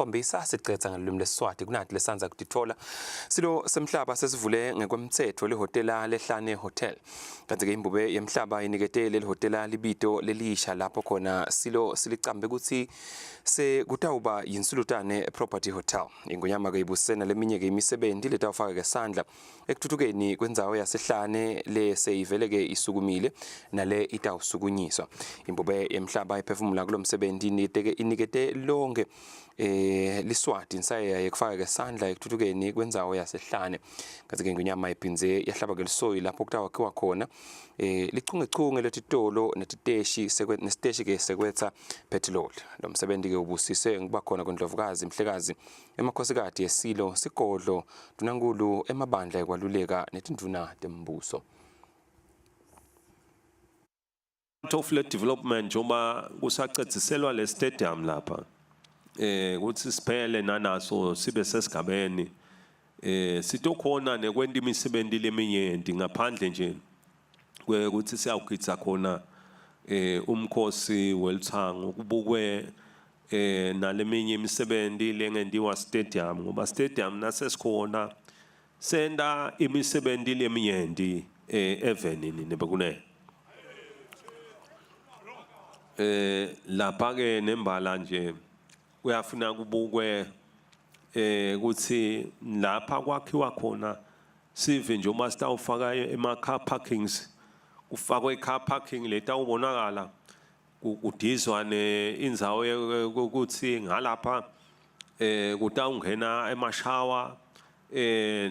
7 sicetha ngelimi leSiswati kunathi lesanza kutithola silo semhlaba sesivule ngekwemthetho lehotela lehlane hotel kanti ke imbube yemhlaba inikete lelihotela libito lelisha lapho khona silo silicambe ukuthi sekutawuba yinsulutane property hotel ingonyama ke ibusena leminye ke imisebenzi letawufaka ngesandla ekuthuthukeni kwendzawo yasehlane leseyivele ke isukumile nale itawusukunyiswa imbube yemhlaba iphefumula kulomsebenzi inikete lonke liswati insaya yekufaka ngesandla ekuthuthukeni kwendzawo yasehlane kanti ke ingonyama iphinze yahlaba ke lisoyi lapho kutawakhiwa khona lichungechunge letitolo netiteshi nesiteshi ke sekwetha petrol lo msebenzi ke ubusise ngoba khona kondlovukazi mhlekazi emakhosikazi yesilo sigodlo dunankulu emabandla ekwaluleka netinduna tembuso of development njengoba kusacediselwa le stadium lapha ukuthi siphele nanaso sibe sesigabeni sitokhona nekwenta imisebenzi leminyenti ngaphandle nje ukuthi siyawugidza khona umkhosi welithango kubukwe naleminye imisebenzi lengendiwa stadium ngoba stadium nasesikhona senda imisebenzi leminyenti evenini nebekune lapha ke nembala nje kuyafuna kubukwe ukuthi lapha kwakhiwa khona sive nje uma sitawufaka ema-car parkings kufakwe i-car parking letawubonakala kudizwa indzawo ukuthi ngalapha kutawungena emashawa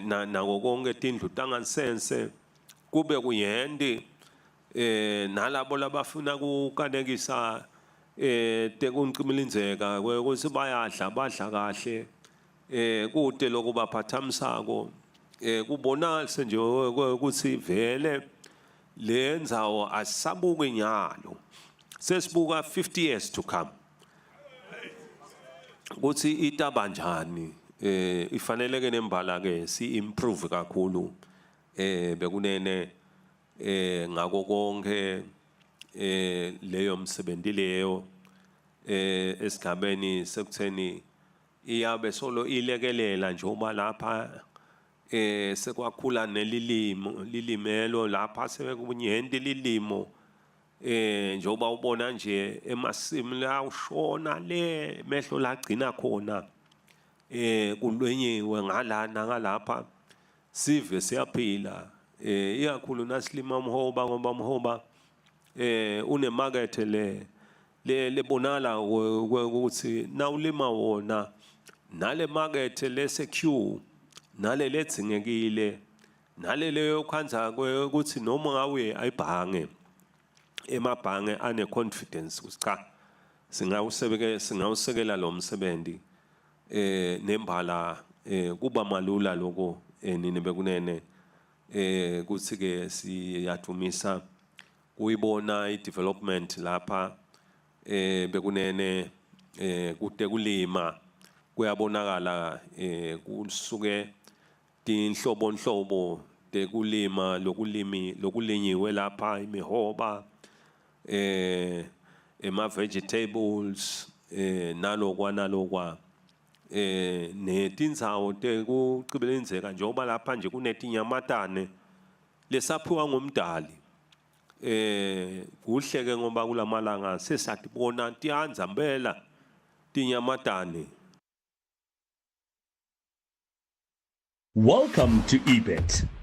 nako konke tindlu tangasense kube kuyende nalabo labafuna kukanekisa tekuncimilindzeka ukuthi badla kahle kude lokuba phathamisako kubonakala nje ukuthi vele le ndzawo asabuke nyalo sesibuka 50 years to come ukuthi itaba njani ifanele ke nembala ke si improve kakhulu bekunene ngako konke leyo msebenzi leyo esigabeni sekutheni iyabe solo ilekelela njengoba lapha sekwakhula lilimelo lapha sekunyenti lilimo njengoba ubona nje emasimu la ushona le mehlo lagcina khona kulwenyiwe ngalapha sive siyaphila iyakhulu nasilima umhoba ngoba umhoba unemarket lebonala ukuthi nawulima wona nale market lesecure nale ledzingekile nale leyo khanza ukuthi noma ngawe ayibhange emabhange ane confidence ukuthi cha singawusekela lo msebenzi nembala kuba malula lokho nini bekunene kuthi ke siyadumisa kuyibona i-development lapha bekunene kude kulima kuyabonakala kusuke tinhlobonhlobo tekulima lokulinyiwe lapha imihoba ema-vegetables nalokwa netindzawo tekucibelindzeka njengoba lapha nje kunetinyamatane lesaphiwa ngumdali kuhle ke ngoba kulamalanga sesatibona tiyanzambela tinyamatane. Welcome to EBIT.